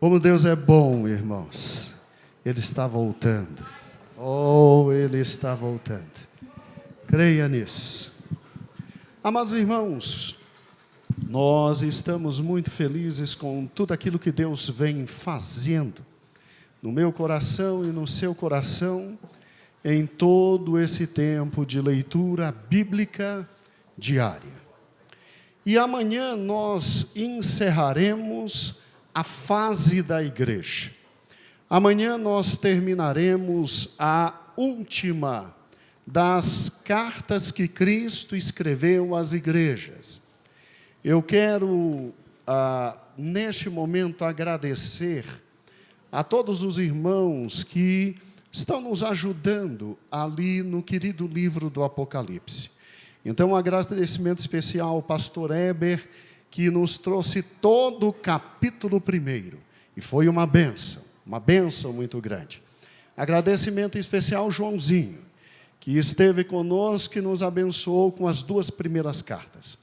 Como Deus é bom, irmãos. Ele está voltando. Oh, Ele está voltando. Creia nisso. Amados irmãos, nós estamos muito felizes com tudo aquilo que Deus vem fazendo no meu coração e no seu coração em todo esse tempo de leitura bíblica diária. E amanhã nós encerraremos a fase da igreja. Amanhã nós terminaremos a última das cartas que Cristo escreveu às igrejas. Eu quero, neste momento, agradecer a todos os irmãos que estão nos ajudando ali no querido livro do Apocalipse. Então, um agradecimento especial ao pastor Heber, que nos trouxe todo o capítulo 1, e foi uma bênção muito grande. Agradecimento especial ao Joãozinho, que esteve conosco e nos abençoou com as 2 primeiras cartas.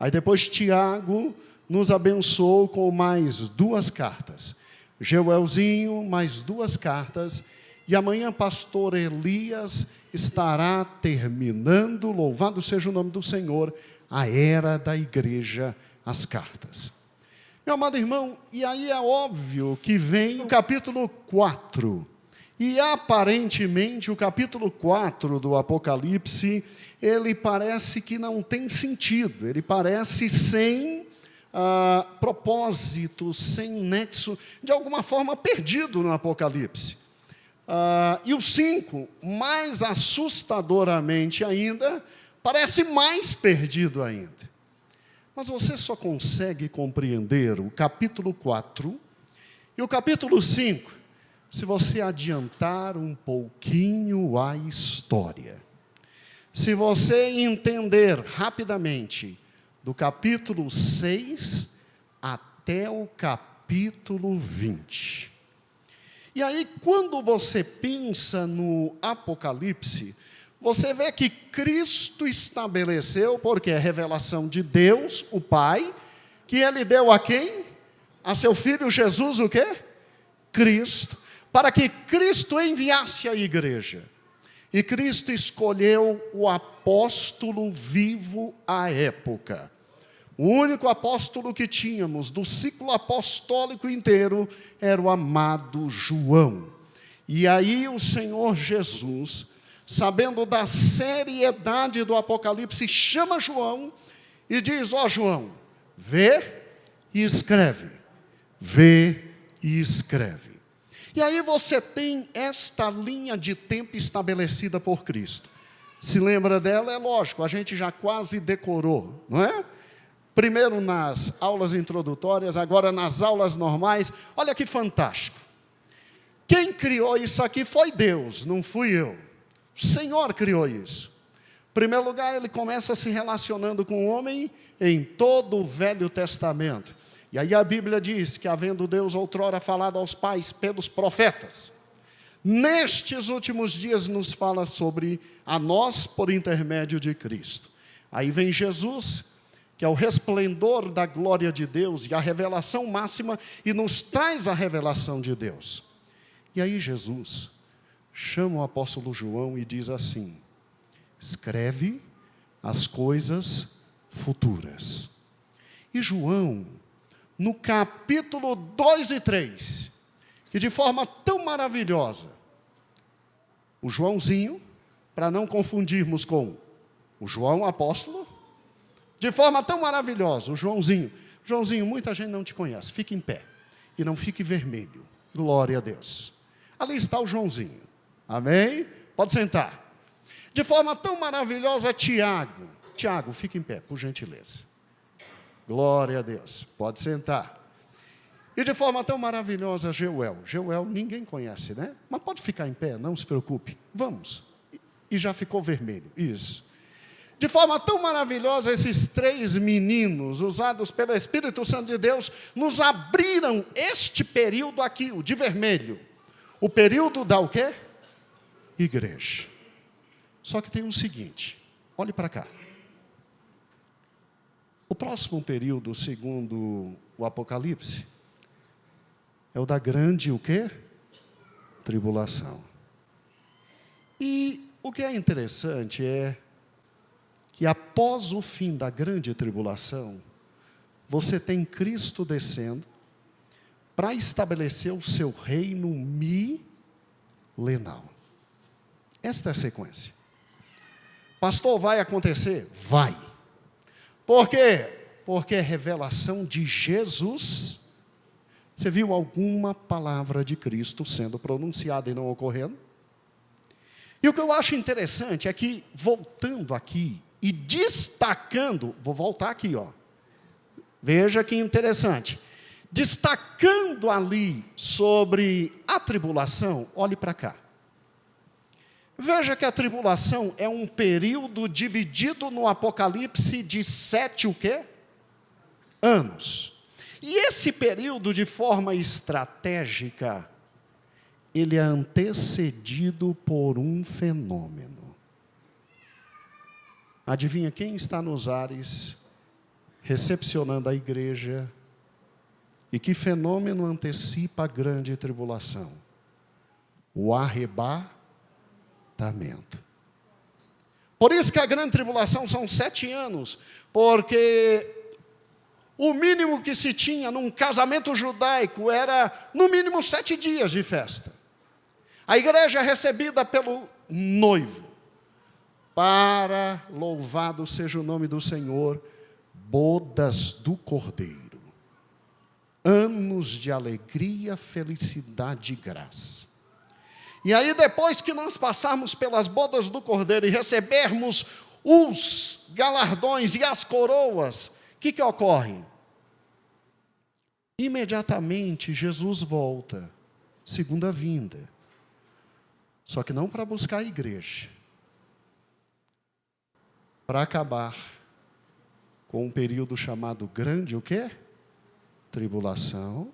Aí depois Tiago nos abençoou com mais 2 cartas. Joelzinho, mais 2 cartas. E amanhã pastor Elias estará terminando, louvado seja o nome do Senhor, a era da igreja, as cartas. Meu amado irmão, e aí é óbvio que vem o capítulo 4. E aparentemente o capítulo 4 do Apocalipse, ele parece que não tem sentido, ele parece sem propósito, sem nexo, de alguma forma perdido no Apocalipse. E o 5, mais assustadoramente ainda, parece mais perdido ainda. Mas você só consegue compreender o capítulo 4 e o capítulo 5 se você adiantar um pouquinho a história. Se você entender rapidamente do capítulo 6 até o capítulo 20. E aí, quando você pensa no Apocalipse, você vê que Cristo estabeleceu, porque é revelação de Deus, o Pai, que Ele deu a quem? A seu Filho Jesus, o quê? Cristo, para que Cristo enviasse a igreja. E Cristo escolheu o apóstolo vivo à época. O único apóstolo que tínhamos do ciclo apostólico inteiro era o amado João. E aí o Senhor Jesus, sabendo da seriedade do Apocalipse, chama João e diz: ó João, vê e escreve. Vê e escreve. E aí você tem esta linha de tempo estabelecida por Cristo. Se lembra dela? É lógico, a gente já quase decorou, não é? Primeiro nas aulas introdutórias, agora nas aulas normais. Olha que fantástico. Quem criou isso aqui foi Deus, não fui eu. O Senhor criou isso. Em primeiro lugar, ele começa se relacionando com o homem em todo o Velho Testamento. E aí a Bíblia diz que, havendo Deus outrora falado aos pais pelos profetas, nestes últimos dias nos fala sobre a nós por intermédio de Cristo. Aí vem Jesus, que é o resplendor da glória de Deus e a revelação máxima, e nos traz a revelação de Deus. E aí Jesus chama o apóstolo João e diz assim: escreve as coisas futuras. E João, no capítulo 2 e 3, que de forma tão maravilhosa, o Joãozinho, para não confundirmos com o João apóstolo, de forma tão maravilhosa, o Joãozinho, muita gente não te conhece, fique em pé, e não fique vermelho, glória a Deus. Ali está o Joãozinho, amém? Pode sentar. De forma tão maravilhosa, Tiago, fique em pé, por gentileza. Glória a Deus, pode sentar. E de forma tão maravilhosa, Joel, ninguém conhece, né? Mas pode ficar em pé, não se preocupe, vamos. E já ficou vermelho, isso. De forma tão maravilhosa, esses 3 meninos, usados pelo Espírito Santo de Deus, nos abriram este período aqui, o de vermelho. O período da o quê? Igreja. Só que tem o seguinte, olhe para cá. O próximo período, segundo o Apocalipse, É o da grande o quê? Tribulação. E o que é interessante é que após o fim da grande tribulação, você tem Cristo descendo para estabelecer o seu reino milenal. Esta é a sequência. Pastor, vai acontecer? Vai. Por quê? Porque é revelação de Jesus. Você viu alguma palavra de Cristo sendo pronunciada e não ocorrendo? E o que eu acho interessante é que, voltando aqui e destacando, vou voltar aqui, ó. Veja que interessante. Destacando ali sobre a tribulação, olhe para cá. Veja que a tribulação é um período dividido no Apocalipse de 7 o quê? Anos. E esse período, de forma estratégica, ele é antecedido por um fenômeno. Adivinha quem está nos ares, recepcionando a igreja, e que fenômeno antecipa a grande tribulação? O arrebatamento. Por isso que a grande tribulação são 7 anos, porque o mínimo que se tinha num casamento judaico era, no mínimo, 7 dias de festa. A igreja é recebida pelo noivo, para, louvado seja o nome do Senhor, bodas do Cordeiro. Anos de alegria, felicidade e graça. E aí, depois que nós passarmos pelas bodas do Cordeiro e recebermos os galardões e as coroas, o que ocorre? Imediatamente Jesus volta, segunda vinda. Só que não para buscar a igreja, para acabar com um período chamado grande o quê? Tribulação,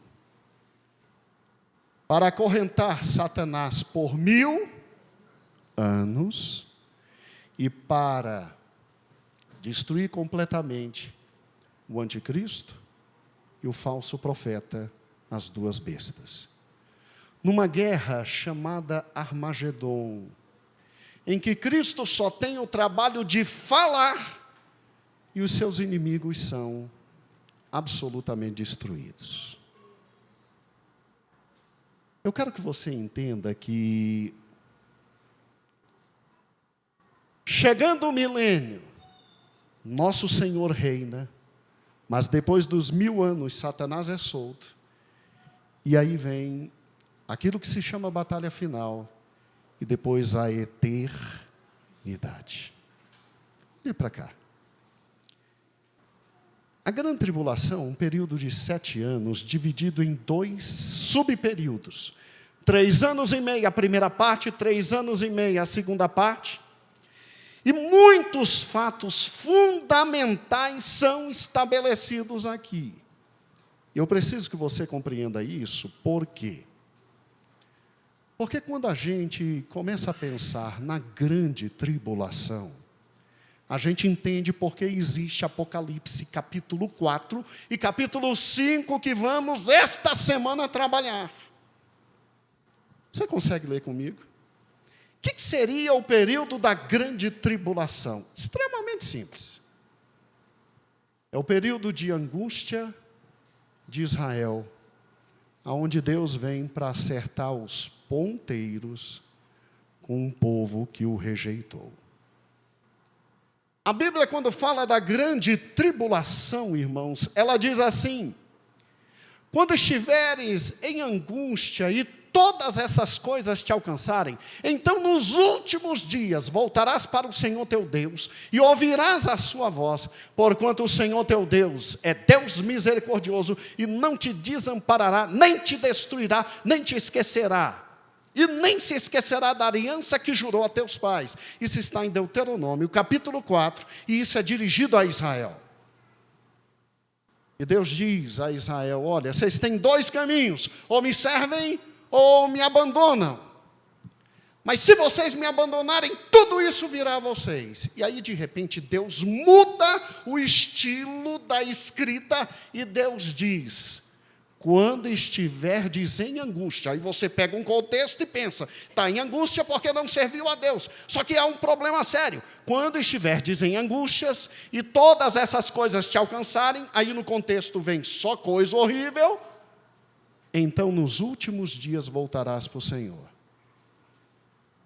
para acorrentar Satanás por 1000 anos e para destruir completamente o anticristo e o falso profeta, as duas bestas. Numa guerra chamada Armagedon, em que Cristo só tem o trabalho de falar e os seus inimigos são absolutamente destruídos. Eu quero que você entenda que, chegando o milênio, nosso Senhor reina, mas depois dos 1000 anos, Satanás é solto, e aí vem aquilo que se chama batalha final, e depois a eternidade. Olha para cá. A grande tribulação, um período de 7 anos, dividido em 2 subperíodos. 3 anos e meio a primeira parte, 3 anos e meio a segunda parte. E muitos fatos fundamentais são estabelecidos aqui. Eu preciso que você compreenda isso, por quê? Porque quando a gente começa a pensar na grande tribulação, a gente entende porque existe Apocalipse capítulo 4 e capítulo 5 que vamos esta semana trabalhar. Você consegue ler comigo? O que seria o período da grande tribulação? Extremamente simples. É o período de angústia de Israel, onde Deus vem para acertar os ponteiros com um povo que o rejeitou. A Bíblia, quando fala da grande tribulação, irmãos, ela diz assim: quando estiveres em angústia e todas essas coisas te alcançarem, então nos últimos dias voltarás para o Senhor teu Deus e ouvirás a sua voz, porquanto o Senhor teu Deus é Deus misericordioso e não te desamparará, nem te destruirá, nem te esquecerá. E nem se esquecerá da aliança que jurou a teus pais. Isso está em Deuteronômio, capítulo 4, e isso é dirigido a Israel. E Deus diz a Israel: olha, vocês têm 2 caminhos, ou me servem ou me abandonam. Mas se vocês me abandonarem, tudo isso virá a vocês. E aí, de repente, Deus muda o estilo da escrita, e Deus diz: quando estiverdes em angústia. Aí você pega um contexto e pensa, está em angústia porque não serviu a Deus. Só que há um problema sério. Quando estiverdes em angústias e todas essas coisas te alcançarem, aí no contexto vem só coisa horrível, então nos últimos dias voltarás para o Senhor.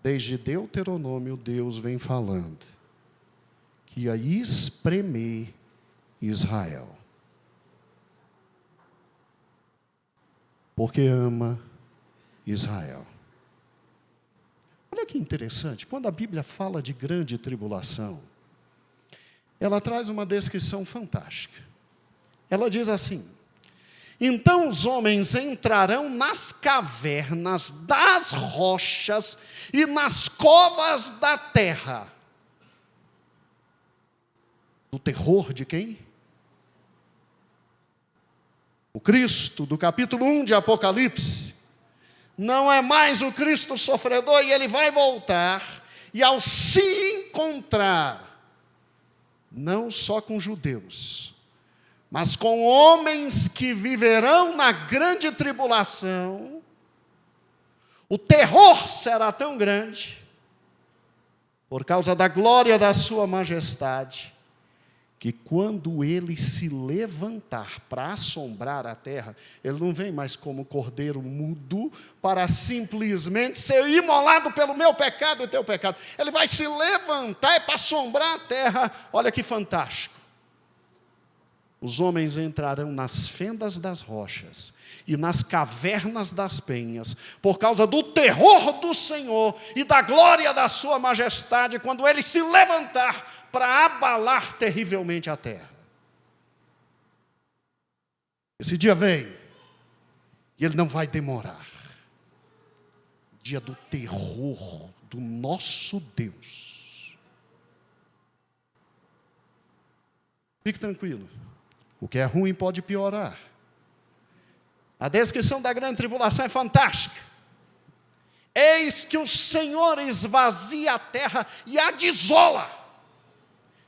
Desde Deuteronômio, Deus vem falando que ia espremer Israel. Porque ama Israel. Olha que interessante, quando a Bíblia fala de grande tribulação, ela traz uma descrição fantástica. Ela diz assim: então os homens entrarão nas cavernas das rochas e nas covas da terra. Do terror de quem? O Cristo do capítulo 1 de Apocalipse não é mais o Cristo sofredor, e ele vai voltar, e ao se encontrar, não só com judeus, mas com homens que viverão na grande tribulação, o terror será tão grande, por causa da glória da sua majestade, que quando ele se levantar para assombrar a terra, ele não vem mais como cordeiro mudo para simplesmente ser imolado pelo meu pecado e teu pecado. Ele vai se levantar para assombrar a terra. Olha que fantástico. Os homens entrarão nas fendas das rochas e nas cavernas das penhas, por causa do terror do Senhor e da glória da sua majestade, quando ele se levantar para abalar terrivelmente a terra. Esse dia vem, e ele não vai demorar. Dia do terror do nosso Deus. Fique tranquilo, o que é ruim pode piorar. A descrição da grande tribulação é fantástica. Eis que o Senhor esvazia a terra e a desola.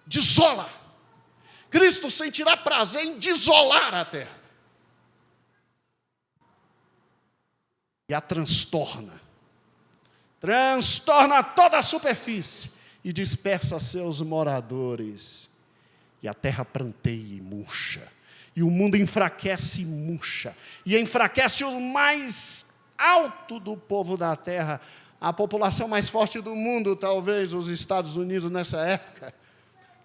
Desola. Cristo sentirá prazer em desolar a terra. E a transtorna. Transtorna toda a superfície e dispersa seus moradores. E a terra pranteia e murcha. E o mundo enfraquece e murcha. E enfraquece o mais alto do povo da terra. A população mais forte do mundo, talvez os Estados Unidos nessa época,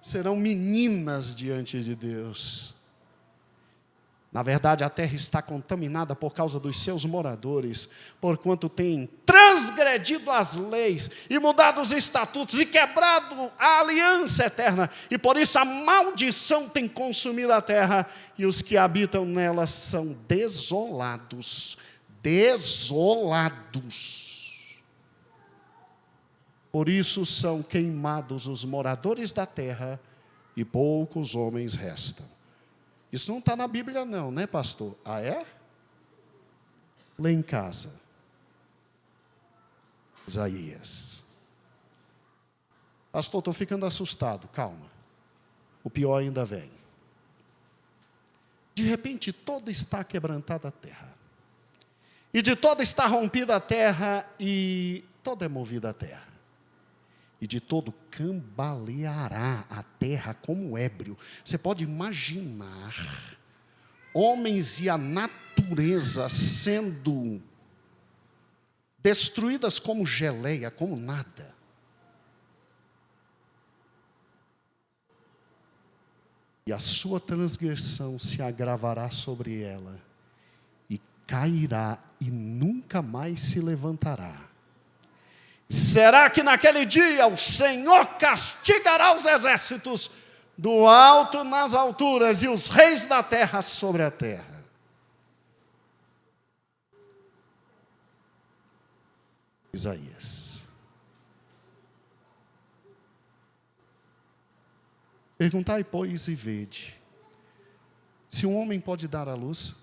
serão meninas diante de Deus. Na verdade, a terra está contaminada por causa dos seus moradores, porquanto têm transgredido as leis, e mudado os estatutos, e quebrado a aliança eterna, e por isso a maldição tem consumido a terra, e os que habitam nela são desolados. Desolados. Por isso são queimados os moradores da terra, e poucos homens restam. Isso não está na Bíblia não, né, pastor? Ah, é? Lê em casa. Isaías. Pastor, estou ficando assustado. Calma. O pior ainda vem. De repente, toda está quebrantada a terra. E de toda está rompida a terra, e toda é movida a terra. E de todo cambaleará a terra como ébrio. Você pode imaginar homens e a natureza sendo destruídas como geleia, como nada. E a sua transgressão se agravará sobre ela, e cairá e nunca mais se levantará. Será que naquele dia o Senhor castigará os exércitos do alto nas alturas e os reis da terra sobre a terra? Isaías. Perguntai, pois, e vede, se um homem pode dar à luz?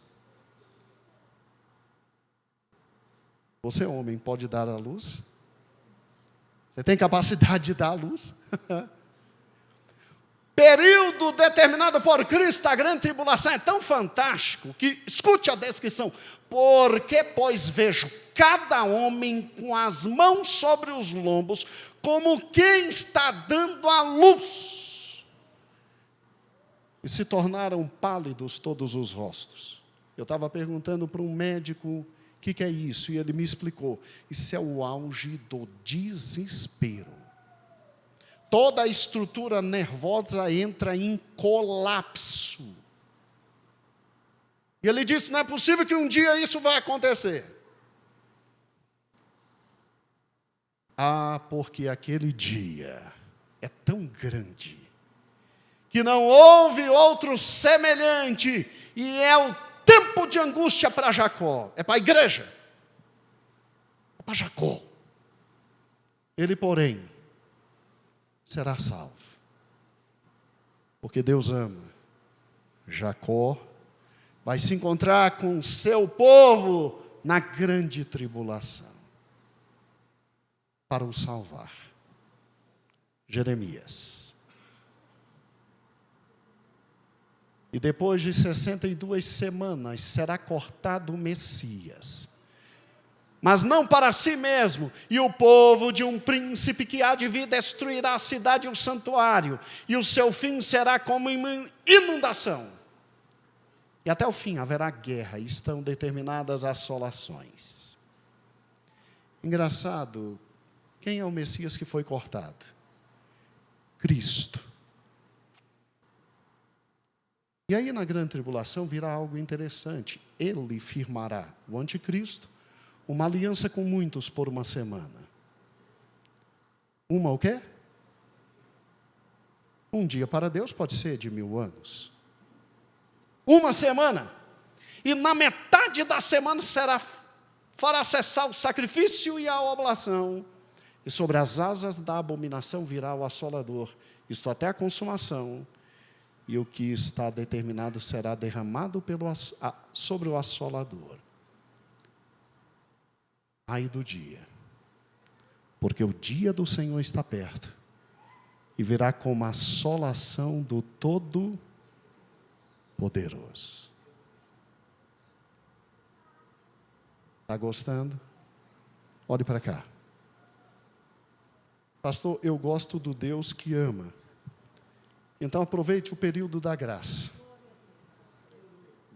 Você, homem, pode dar à luz? Você tem capacidade de dar à luz? período determinado por Cristo, a grande tribulação, é tão fantástico que, escute a descrição: porque, pois, vejo cada homem com as mãos sobre os lombos, como quem está dando à luz, e se tornaram pálidos todos os rostos. Eu estava perguntando para um médico o que é isso, e ele me explicou: isso é o auge do desespero. Toda a estrutura nervosa entra em colapso. E ele disse: não é possível que um dia isso vai acontecer. Porque aquele dia é tão grande, que não houve outro semelhante, e é o tempo de angústia para Jacó, é para a igreja, é para Jacó. Ele, porém, será salvo, porque Deus ama. Jacó vai se encontrar com seu povo na grande tribulação, para o salvar. Jeremias. E depois de 62 semanas será cortado o Messias, mas não para si mesmo, e o povo de um príncipe que há de vir destruirá a cidade e o santuário, e o seu fim será como inundação. E até o fim haverá guerra, e estão determinadas assolações. Engraçado, quem é o Messias que foi cortado? Cristo. E aí na grande tribulação virá algo interessante. Ele firmará, o anticristo, uma aliança com muitos por uma semana. Uma o quê? Um dia para Deus pode ser de 1000 anos. Uma semana. E na metade da semana fará cessar o sacrifício e a oblação. E sobre as asas da abominação virá o assolador. Isto até a consumação. E o que está determinado será derramado sobre o assolador. Ai do dia, porque o dia do Senhor está perto, e virá como a assolação do Todo-Poderoso. Está gostando? Olhe para cá. Pastor, eu gosto do Deus que ama. Então aproveite o período da graça.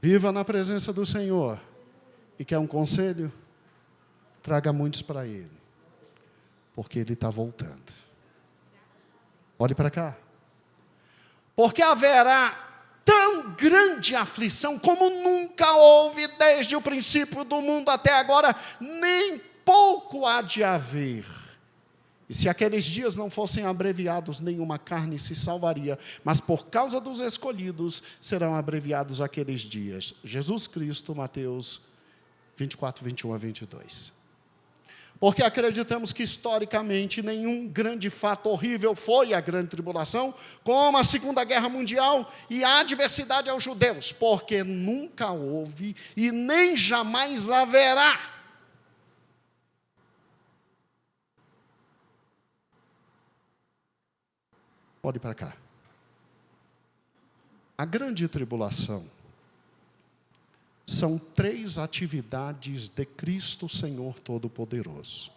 Viva na presença do Senhor. E quer um conselho? Traga muitos para Ele, porque Ele está voltando. Olhe para cá. Porque haverá tão grande aflição como nunca houve desde o princípio do mundo até agora, nem pouco há de haver. E se aqueles dias não fossem abreviados, nenhuma carne se salvaria, mas por causa dos escolhidos serão abreviados aqueles dias. Jesus Cristo, Mateus 24, 21 a 22. Porque acreditamos que historicamente nenhum grande fato horrível foi a grande tribulação, como a Segunda Guerra Mundial e a adversidade aos judeus, porque nunca houve e nem jamais haverá. Olhe para cá. A grande tribulação são 3 atividades de Cristo Senhor Todo-Poderoso.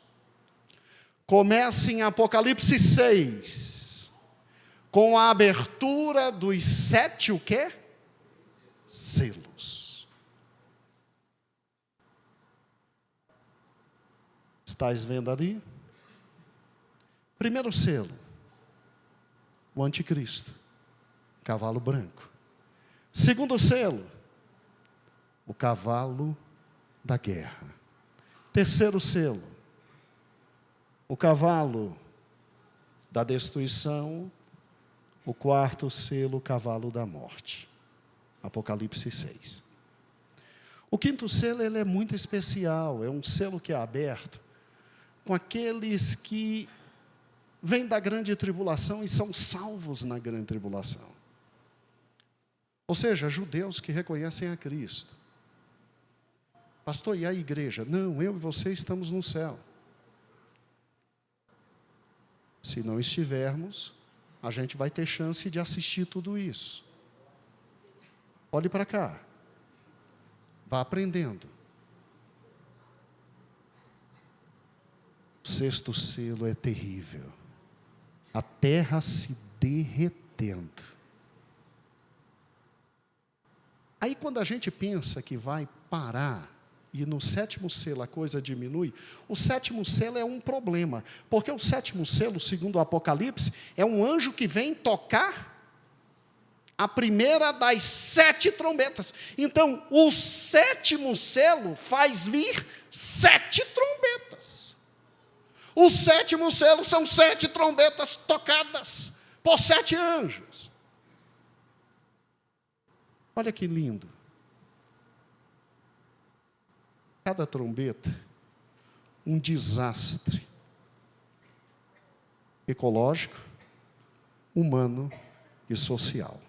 Começa em Apocalipse 6, com a abertura dos 7, o quê? Selos. Estás vendo ali? Primeiro selo, o anticristo, cavalo branco. Segundo selo, o cavalo da guerra. Terceiro selo, o cavalo da destruição. O quarto selo, o cavalo da morte. Apocalipse 6. O quinto selo, ele é muito especial. É um selo que é aberto com aqueles que vêm da grande tribulação e são salvos na grande tribulação. Ou seja, judeus que reconhecem a Cristo. Pastor, e a igreja? Não, eu e você estamos no céu. Se não estivermos, a gente vai ter chance de assistir tudo isso. Olhe para cá. Vá aprendendo. O sexto selo é terrível. A terra se derretendo. Aí quando a gente pensa que vai parar, e no sétimo selo a coisa diminui, o sétimo selo é um problema. Porque o sétimo selo, segundo o Apocalipse, é um anjo que vem tocar a primeira das 7 trombetas. Então, o sétimo selo faz vir 7 trombetas. O sétimo selo são 7 trombetas tocadas por 7 anjos. Olha que lindo. Cada trombeta, um desastre ecológico, humano e social.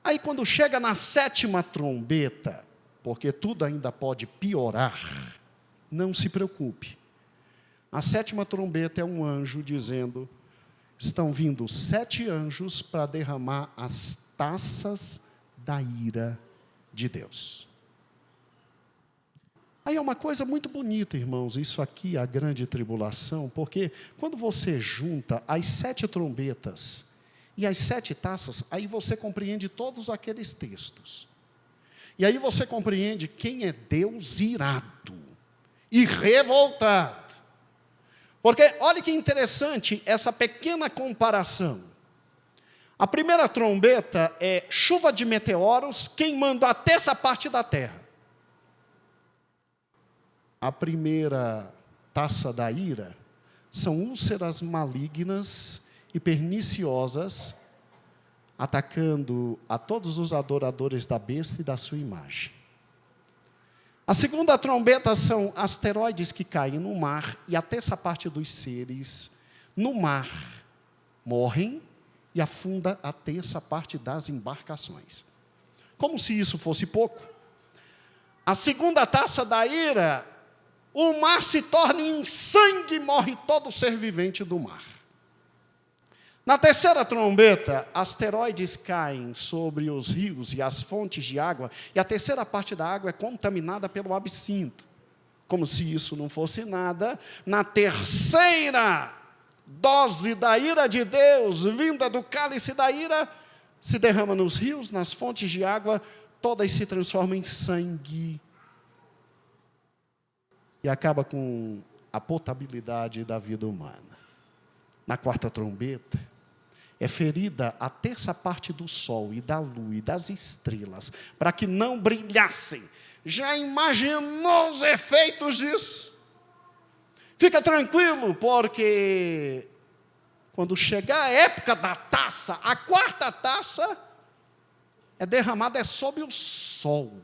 Aí quando chega na 7ª trombeta, porque tudo ainda pode piorar, não se preocupe. A 7ª trombeta é um anjo dizendo: estão vindo 7 anjos para derramar as taças da ira de Deus. Aí é uma coisa muito bonita, irmãos, isso aqui, a grande tribulação, porque quando você junta as 7 trombetas e as 7 taças, aí você compreende todos aqueles textos. E aí você compreende quem é Deus irado e revoltado. Porque, olha que interessante essa pequena comparação. A primeira trombeta é chuva de meteoros queimando a terça parte da terra. A primeira taça da ira são úlceras malignas e perniciosas, atacando a todos os adoradores da besta e da sua imagem. A segunda trombeta são asteroides que caem no mar, e a terça parte dos seres no mar morrem, e afunda a terça parte das embarcações. Como se isso fosse pouco, a segunda taça da ira, o mar se torna em sangue e morre todo ser vivente do mar. Na terceira trombeta, asteroides caem sobre os rios e as fontes de água, e a terceira parte da água é contaminada pelo absinto. Como se isso não fosse nada, na terceira dose da ira de Deus, vinda do cálice da ira, se derrama nos rios, nas fontes de água, todas se transformam em sangue. E acaba com a potabilidade da vida humana. Na quarta trombeta, é ferida a terça parte do sol e da lua e das estrelas, para que não brilhassem. Já imaginou os efeitos disso? Fica tranquilo, porque quando chegar a época da taça, a quarta taça é derramada sobre o sol.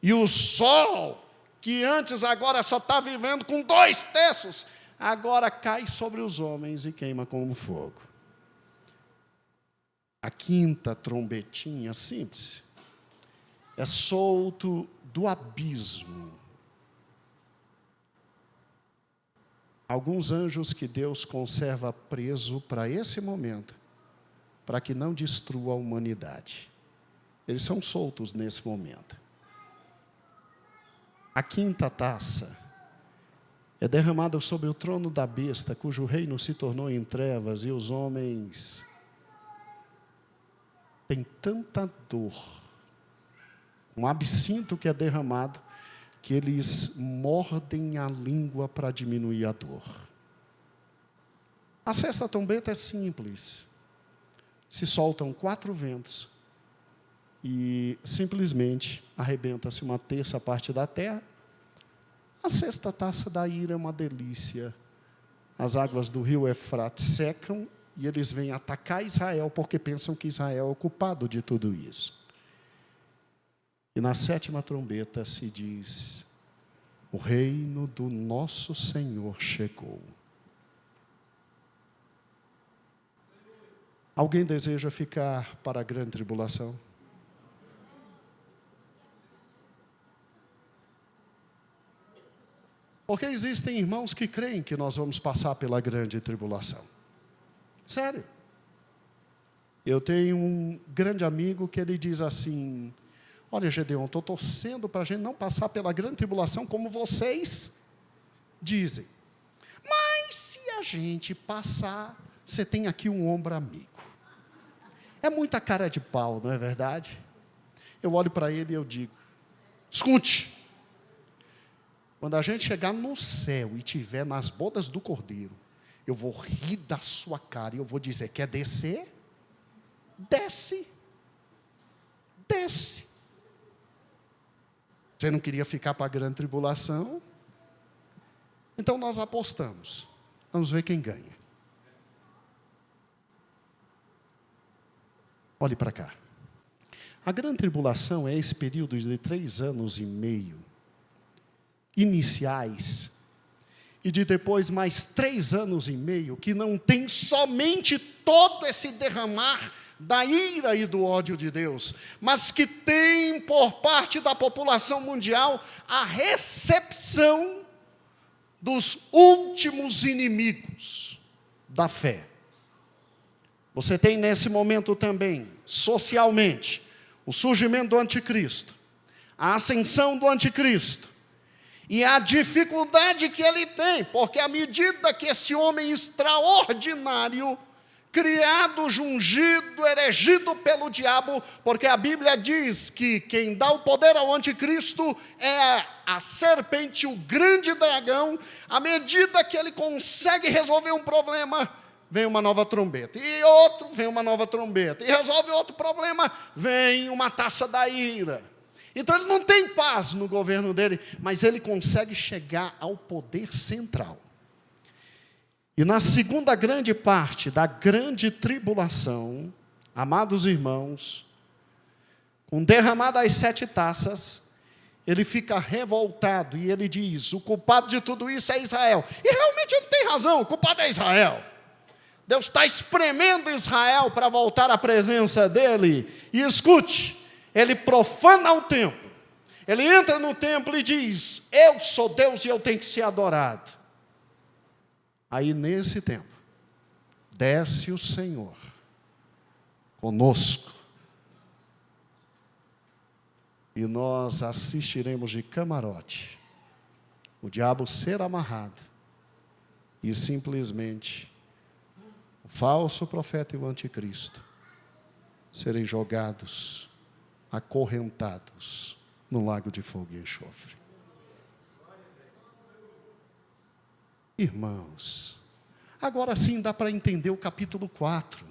E o sol, que antes agora só está vivendo com 2 terços, agora cai sobre os homens e queima como fogo. A quinta trombetinha simples é solto do abismo. Alguns anjos que Deus conserva preso para esse momento, para que não destrua a humanidade. Eles são soltos nesse momento. A quinta taça é derramada sobre o trono da besta, cujo reino se tornou em trevas, e os homens têm tanta dor, um absinto que é derramado, que eles mordem a língua para diminuir a dor. A sexta trombeta é simples. Se soltam 4 ventos e simplesmente arrebenta-se uma terça parte da terra. A sexta taça da ira é uma delícia. As águas do rio Eufrates secam e eles vêm atacar Israel porque pensam que Israel é o culpado de tudo isso. E na sétima trombeta se diz: o reino do nosso Senhor chegou. Alguém deseja ficar para a grande tribulação? Porque existem irmãos que creem que nós vamos passar pela grande tribulação. Sério. Eu tenho um grande amigo que ele diz assim: olha, Gedeon, estou torcendo para a gente não passar pela grande tribulação como vocês dizem. Mas se a gente passar, você tem aqui um ombro amigo. É muita cara de pau, não é verdade? Eu olho para ele e eu digo: escute, quando a gente chegar no céu e estiver nas bodas do Cordeiro, eu vou rir da sua cara e eu vou dizer: quer descer? Desce. Desce. Você não queria ficar para a grande tribulação? Então nós apostamos. Vamos ver quem ganha. Olhe para cá. A grande tribulação é esse período de 3 anos e meio iniciais, e de depois mais 3 anos e meio, que não tem somente todo esse derramar da ira e do ódio de Deus, mas que tem por parte da população mundial a recepção dos últimos inimigos da fé. Você tem nesse momento também, socialmente, o surgimento do anticristo, a ascensão do anticristo, e a dificuldade que ele tem, porque à medida que esse homem extraordinário, criado, ungido, erigido pelo diabo, porque a Bíblia diz que quem dá o poder ao anticristo é a serpente, o grande dragão, à medida que ele consegue resolver um problema, vem uma nova trombeta, e outro, vem uma nova trombeta, e resolve outro problema, vem uma taça da ira. Então ele não tem paz no governo dele, mas ele consegue chegar ao poder central. E na segunda grande parte da grande tribulação, amados irmãos, com derramada as 7 taças, ele fica revoltado e ele diz: o culpado de tudo isso é Israel. E realmente ele tem razão, o culpado é Israel. Deus está espremendo Israel para voltar à presença dele. E escute, ele profana o templo. Ele entra no templo e diz: eu sou Deus e eu tenho que ser adorado. Aí nesse tempo, desce o Senhor conosco. E nós assistiremos de camarote o diabo ser amarrado e simplesmente o falso profeta e o anticristo serem jogados, acorrentados no lago de fogo e enxofre. Irmãos, agora sim dá para entender o capítulo 4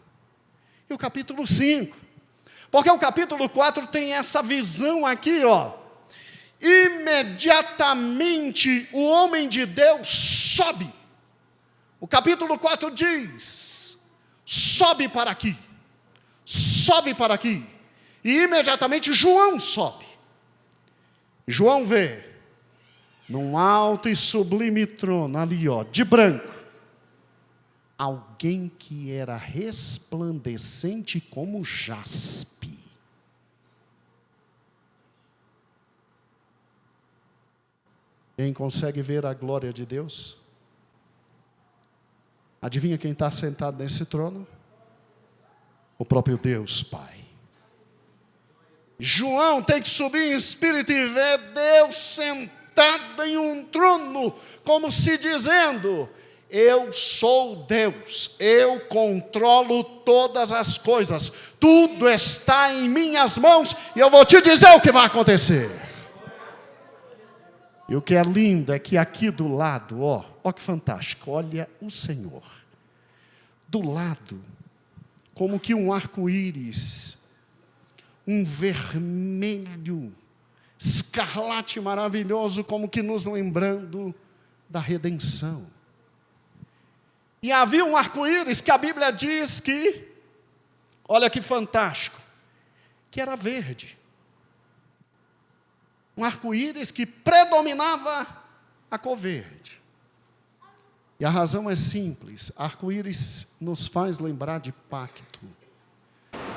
e o capítulo 5, porque o capítulo 4 tem essa visão aqui, ó. Imediatamente o homem de Deus sobe. O capítulo 4 diz: sobe para aqui, sobe para aqui. E imediatamente João sobe. João vê, num alto e sublime trono, ali ó, de branco, alguém que era resplandecente como jaspe. Quem consegue ver a glória de Deus? Adivinha quem está sentado nesse trono? O próprio Deus Pai. João tem que subir em espírito e ver Deus sentado em um trono, como se dizendo: eu sou Deus, eu controlo todas as coisas, tudo está em minhas mãos, e eu vou te dizer o que vai acontecer. E o que é lindo é que aqui do lado, ó que fantástico, olha o Senhor. Do lado, como que um arco-íris, um vermelho, escarlate maravilhoso, como que nos lembrando da redenção. E havia um arco-íris que a Bíblia diz que, olha que fantástico, que era verde. Um arco-íris que predominava a cor verde. E a razão é simples, arco-íris nos faz lembrar de pacto.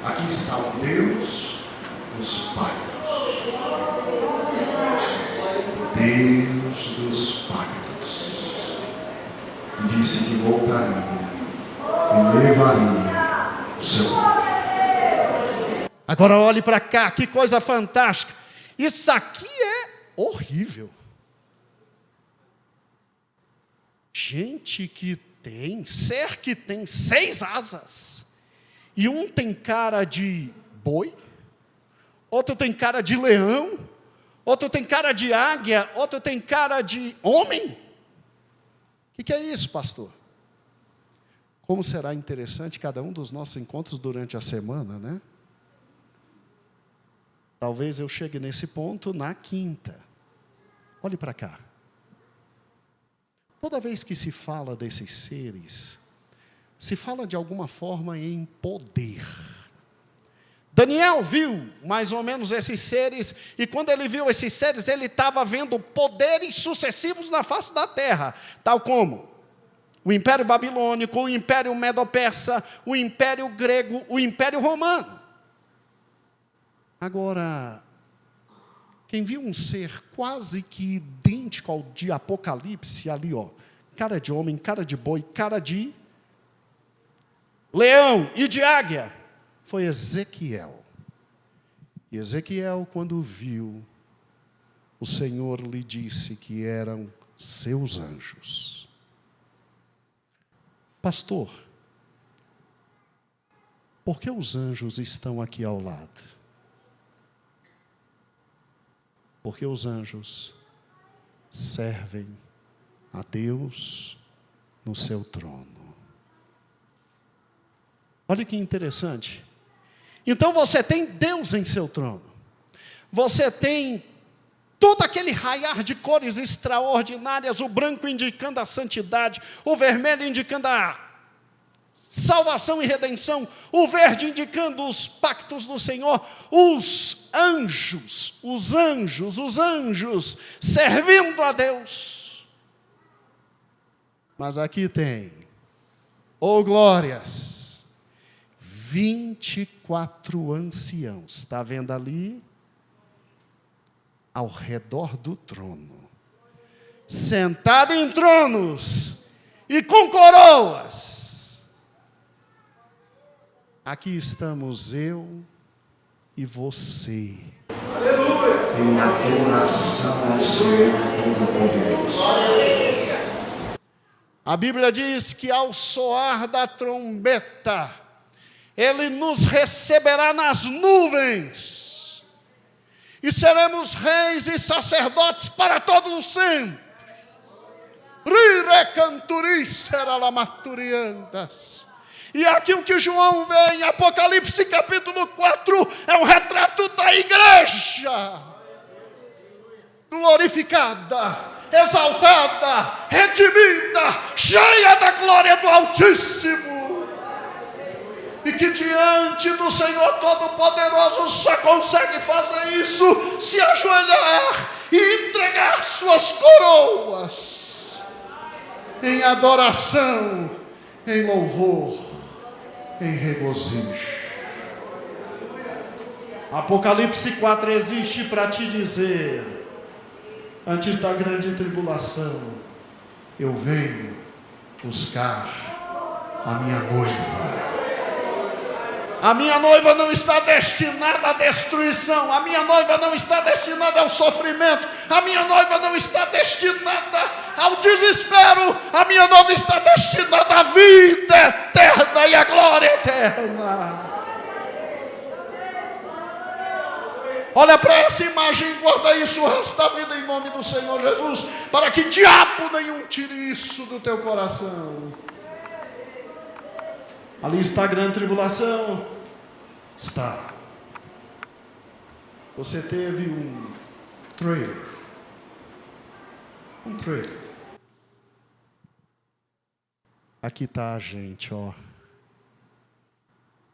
Aqui está o Deus dos pactos. Deus dos pactos. Disse que voltaria. E levaria o seu povo. Agora olhe para cá, que coisa fantástica. Isso aqui é horrível. Gente que tem, ser que tem 6 asas. E um tem cara de boi, outro tem cara de leão, outro tem cara de águia, outro tem cara de homem. O que é isso, pastor? Como será interessante cada um dos nossos encontros durante a semana, né? Talvez eu chegue nesse ponto na quinta. Olhe para cá. Toda vez que se fala desses seres, se fala de alguma forma em poder. Daniel viu mais ou menos esses seres, e quando ele viu esses seres, ele estava vendo poderes sucessivos na face da terra, tal como o Império Babilônico, o Império Medo-Persa, o Império Grego, o Império Romano. Agora, quem viu um ser quase que idêntico ao de Apocalipse, ali ó, cara de homem, cara de boi, cara de leão e de águia, foi Ezequiel. E Ezequiel, quando viu, o Senhor lhe disse que eram seus anjos. Pastor, por que os anjos estão aqui ao lado? Porque os anjos servem a Deus no seu trono. Olha que interessante. Então você tem Deus em seu trono. Você tem todo aquele raiar de cores extraordinárias, o branco indicando a santidade, o vermelho indicando a salvação e redenção, o verde indicando os pactos do Senhor, os anjos servindo a Deus. Mas aqui tem, glórias, 24 anciãos, está vendo ali? Ao redor do trono, sentado em tronos e com coroas. Aqui estamos eu e você, aleluia, em adoração ao Senhor Todo-Poderoso. A Bíblia diz que ao soar da trombeta, Ele nos receberá nas nuvens, e seremos reis e sacerdotes para todos os sempre. E aqui o que João vê em Apocalipse capítulo 4 é um retrato da igreja glorificada, exaltada, redimida, cheia da glória do Altíssimo, e que diante do Senhor Todo-Poderoso só consegue fazer isso se ajoelhar e entregar suas coroas em adoração, em louvor, em regozijo. Apocalipse 4 existe para te dizer: antes da grande tribulação, eu venho buscar a minha noiva. A minha noiva não está destinada à destruição, a minha noiva não está destinada ao sofrimento, a minha noiva não está destinada ao desespero, a minha noiva está destinada à vida eterna e à glória eterna. Olha para essa imagem e guarda isso o resto da vida em nome do Senhor Jesus, para que diabo nenhum tire isso do teu coração. Ali está a grande tribulação. Está. Você teve um trailer. Aqui está a gente, ó.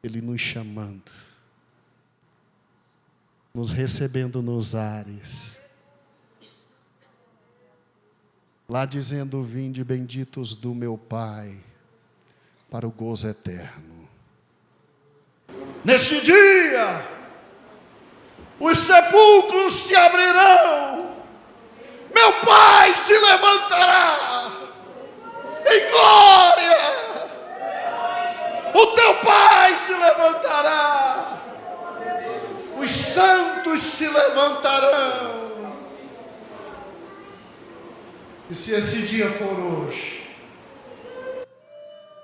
Ele nos chamando, nos recebendo nos ares, lá dizendo: vinde benditos do meu Pai, para o gozo eterno. Neste dia, os sepulcros se abrirão, meu Pai se levantará em glória, o teu Pai se levantará, os santos se levantarão. E se esse dia for hoje,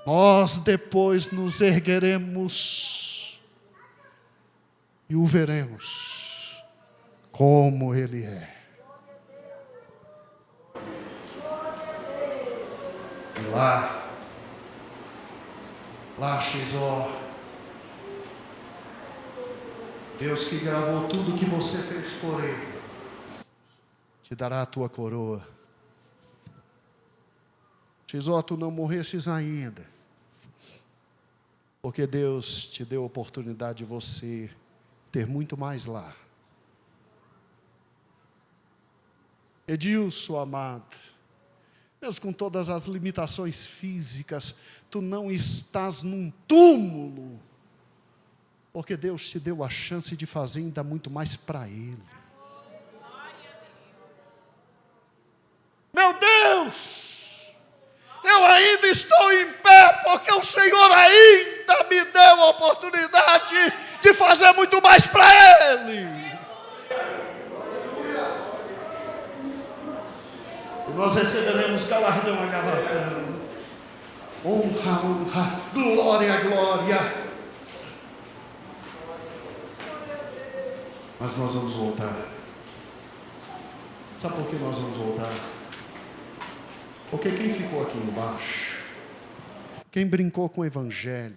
nós depois nos ergueremos e o veremos como Ele é. E lá, Xizó, Deus que gravou tudo que você fez por Ele, te dará a tua coroa. Xizó, tu não morrestes ainda, porque Deus te deu a oportunidade de você ter muito mais lá. Edilson, amado, mesmo com todas as limitações físicas, tu não estás num túmulo, porque Deus te deu a chance de fazer ainda muito mais para Ele. Meu Deus, eu ainda estou em pé, porque o Senhor ainda me deu a oportunidade de fazer muito mais para Ele. Nós receberemos galardão a galardão, honra a honra, glória a glória. Mas nós vamos voltar. Sabe por que nós vamos voltar? Porque quem ficou aqui embaixo, quem brincou com o Evangelho,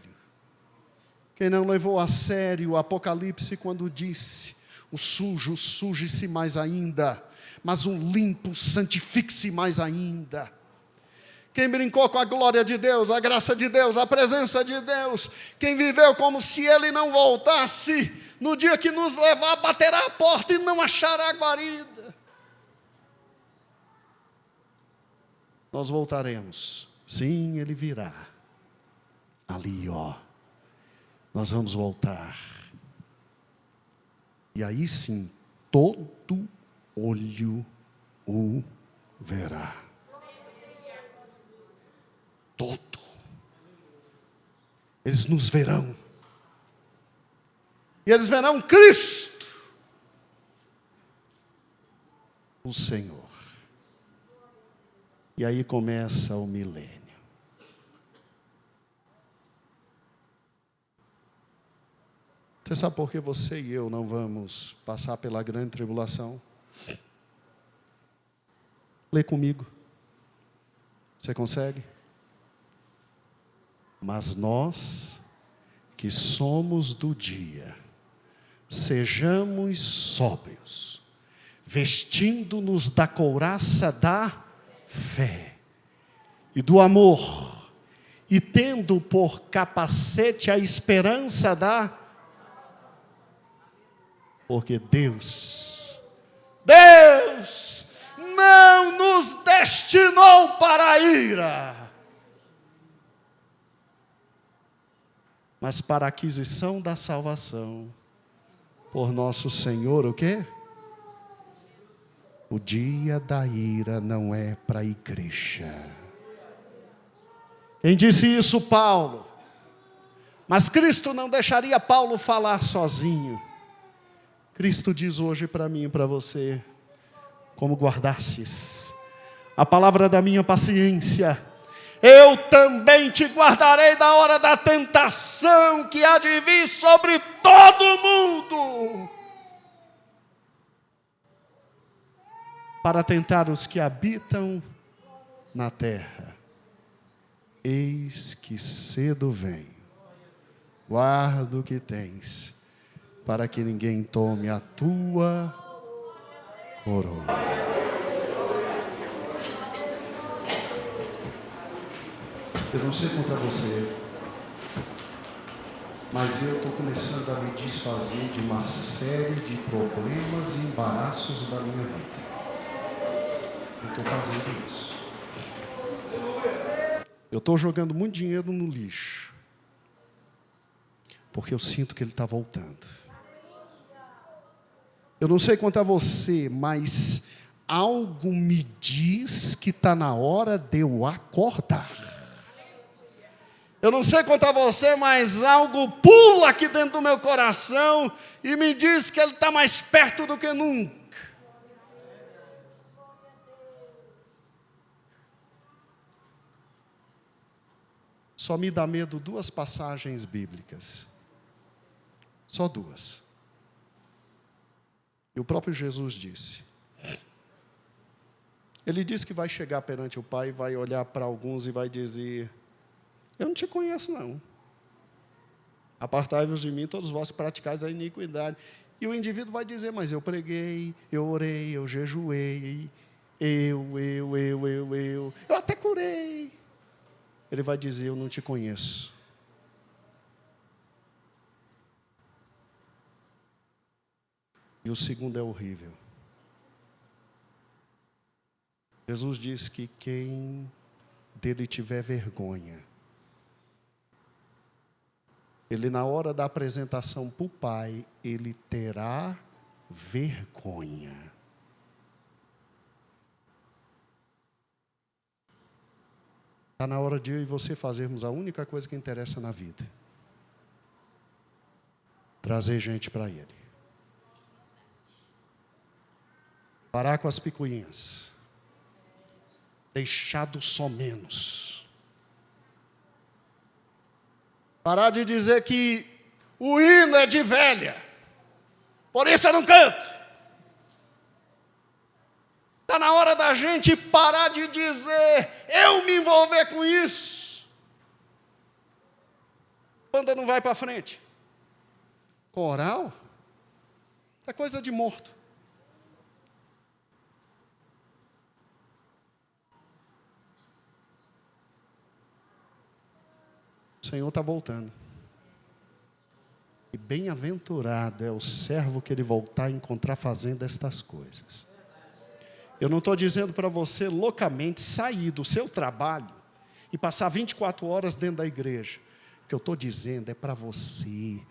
quem não levou a sério o Apocalipse quando disse: o sujo, suje-se mais ainda, mas o limpo, santifique-se mais ainda. Quem brincou com a glória de Deus, a graça de Deus, a presença de Deus, quem viveu como se Ele não voltasse, no dia que nos levar, baterá a porta e não achará guarida. Nós voltaremos. Sim, Ele virá. Ali, nós vamos voltar. E aí sim, todo olho o verá. Todo. Eles nos verão. E eles verão Cristo, o Senhor. E aí começa o milênio. Você sabe por que você e eu não vamos passar pela grande tribulação? Lê comigo. Você consegue? Mas nós, que somos do dia, sejamos sóbrios, vestindo-nos da couraça da fé e do amor, e tendo por capacete a esperança da... Porque Deus não nos destinou para a ira, mas para a aquisição da salvação por nosso Senhor, o quê? O dia da ira não é para a igreja. Quem disse isso? Paulo. Mas Cristo não deixaria Paulo falar sozinho. Cristo diz hoje para mim e para você: como guardastes a palavra da minha paciência, eu também te guardarei da hora da tentação que há de vir sobre todo mundo, para tentar os que habitam na terra. Eis que cedo venho, guarda o que tens, para que ninguém tome a tua coroa. Eu não sei quanto a você, mas eu estou começando a me desfazer de uma série de problemas e embaraços da minha vida. Eu estou fazendo isso. Eu estou jogando muito dinheiro no lixo, porque eu sinto que ele está voltando. Eu não sei quanto a você, mas algo me diz que está na hora de eu acordar. Eu não sei quanto a você, mas algo pula aqui dentro do meu coração e me diz que Ele está mais perto do que nunca. Só me dá medo duas passagens bíblicas. Só duas. E o próprio Jesus disse. Ele disse que vai chegar perante o Pai, vai olhar para alguns e vai dizer: eu não te conheço não. Apartai-vos de mim, todos vós praticais a iniquidade. E o indivíduo vai dizer: mas eu preguei, eu orei, eu jejuei, eu até curei. Ele vai dizer: eu não te conheço. E o segundo é horrível. Jesus diz que quem dele tiver vergonha, ele na hora da apresentação para o Pai, ele terá vergonha. Está na hora de eu e você fazermos a única coisa que interessa na vida. Trazer gente para Ele. Parar com as picuinhas. Deixar do só menos. Parar de dizer que o hino é de velha. Por isso eu não canto. Está na hora da gente parar de dizer, eu me envolver com isso. Banda não vai para frente. Coral? É coisa de morto. O Senhor está voltando. E bem-aventurado é o servo que ele voltar a encontrar fazendo estas coisas. Eu não estou dizendo para você loucamente sair do seu trabalho e passar 24 horas dentro da igreja. O que eu estou dizendo é para você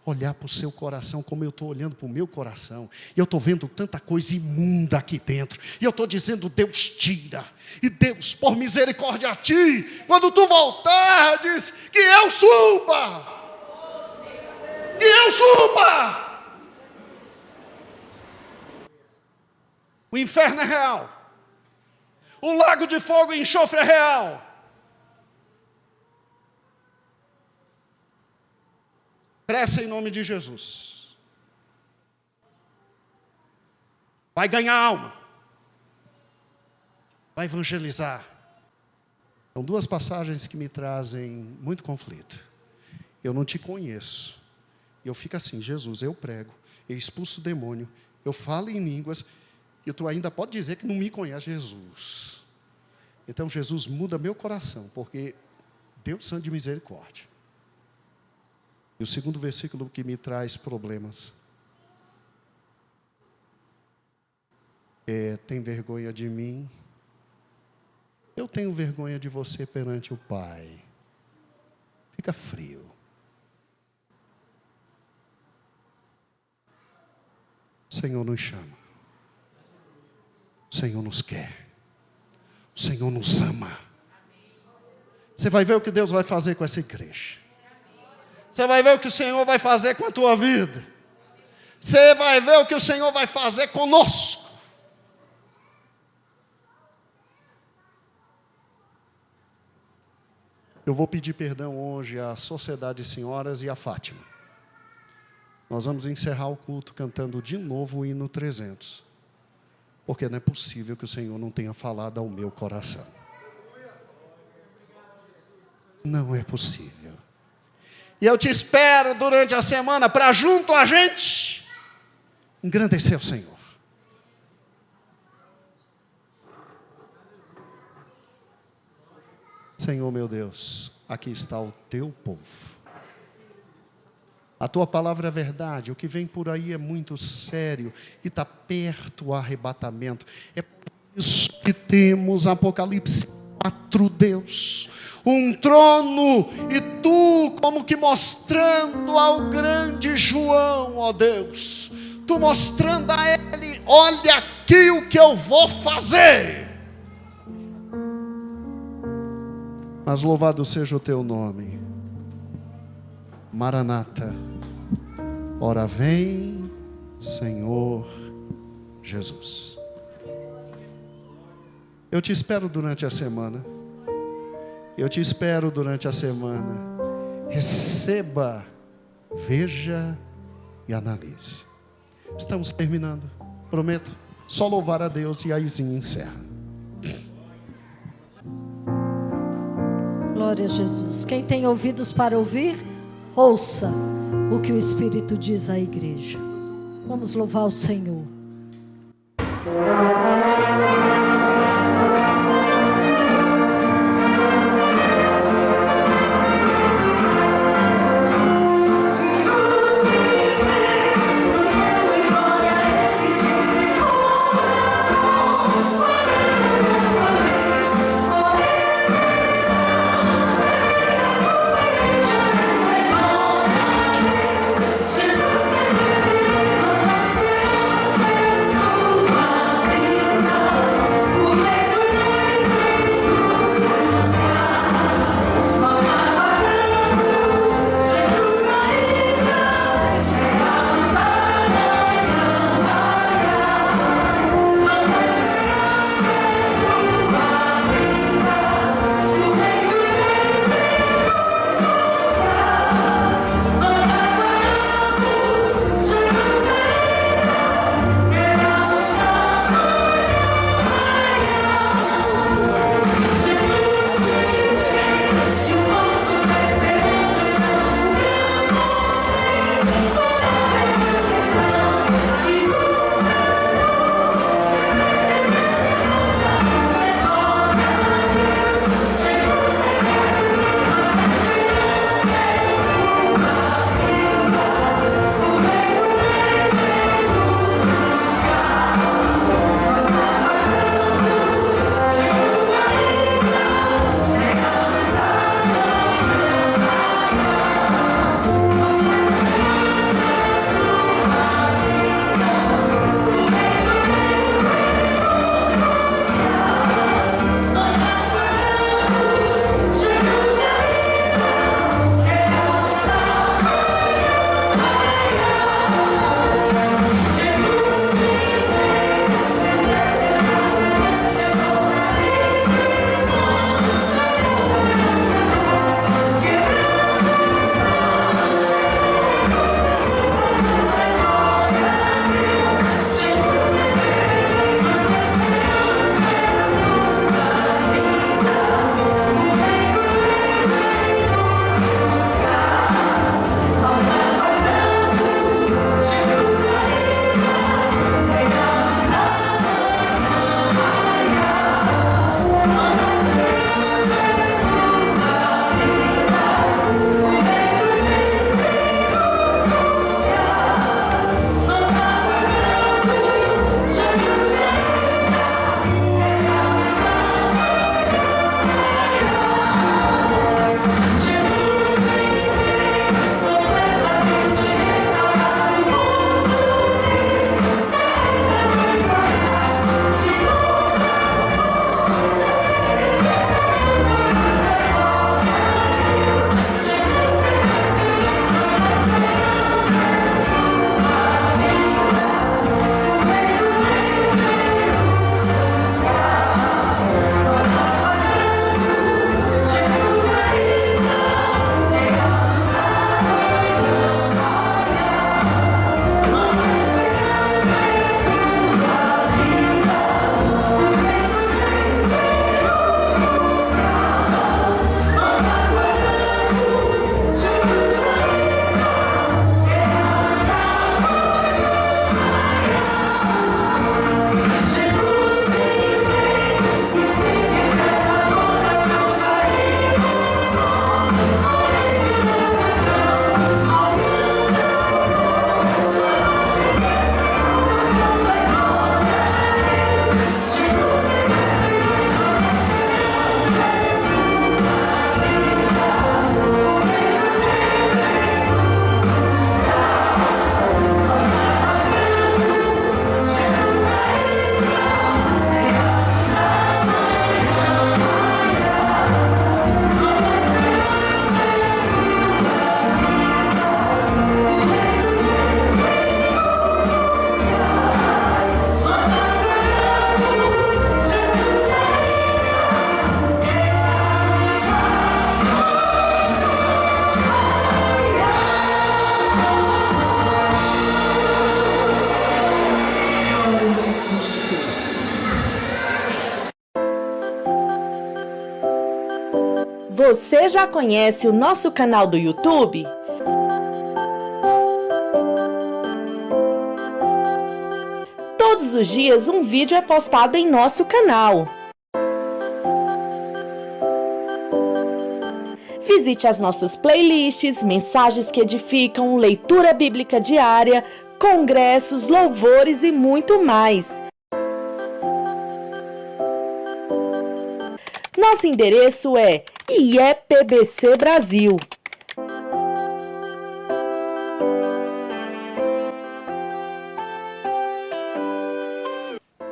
olhar para o seu coração como eu estou olhando para o meu coração. E eu estou vendo tanta coisa imunda aqui dentro. E eu estou dizendo: Deus tira. E Deus, por misericórdia a ti, quando tu voltar, diz que eu suba. Que eu suba. O inferno é real. O lago de fogo e enxofre é real. Cresça em nome de Jesus. Vai ganhar alma. Vai evangelizar. São duas passagens que me trazem muito conflito. Eu não te conheço. E eu fico assim: Jesus, eu prego, eu expulso o demônio, eu falo em línguas, e tu ainda pode dizer que não me conhece, Jesus. Então Jesus muda meu coração, porque Deus santo de misericórdia. E o segundo versículo que me traz problemas é: tem vergonha de mim? Eu tenho vergonha de você perante o Pai. Fica frio. O Senhor nos chama. O Senhor nos quer. O Senhor nos ama. Você vai ver o que Deus vai fazer com essa igreja. Você vai ver o que o Senhor vai fazer com a tua vida. Você vai ver o que o Senhor vai fazer conosco. Eu vou pedir perdão hoje à Sociedade de Senhoras e à Fátima. Nós vamos encerrar o culto cantando de novo o hino 300. Porque não é possível que o Senhor não tenha falado ao meu coração. Não é possível. E eu te espero durante a semana para junto a gente engrandecer o Senhor. Senhor meu Deus, aqui está o teu povo. A tua palavra é verdade, o que vem por aí é muito sério e está perto o arrebatamento. É por isso que temos Apocalipse 4, Deus, um trono, e tu como que mostrando ao grande João, ó Deus, tu mostrando a ele: olha aqui o que eu vou fazer. Mas louvado seja o teu nome. Maranata. Ora vem, Senhor Jesus. Eu te espero durante a semana. Eu te espero durante a semana. Receba, veja e analise. Estamos terminando. Prometo. Só louvar a Deus e aí sim encerra. Glória a Jesus. Quem tem ouvidos para ouvir, ouça o que o Espírito diz à igreja. Vamos louvar o Senhor. Você já conhece o nosso canal do YouTube? Todos os dias um vídeo é postado em nosso canal. Visite as nossas playlists, mensagens que edificam, leitura bíblica diária, congressos, louvores e muito mais. Nosso endereço é IEPBC Brasil.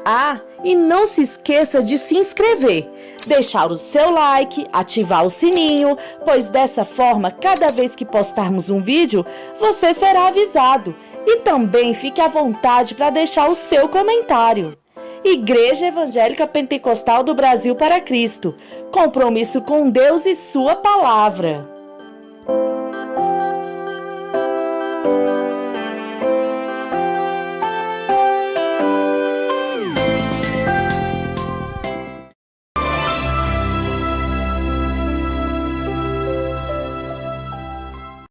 Ah, e não se esqueça de se inscrever, deixar o seu like, ativar o sininho, pois dessa forma, cada vez que postarmos um vídeo, você será avisado. E também fique à vontade para deixar o seu comentário. Igreja Evangélica Pentecostal do Brasil para Cristo. Compromisso com Deus e Sua Palavra.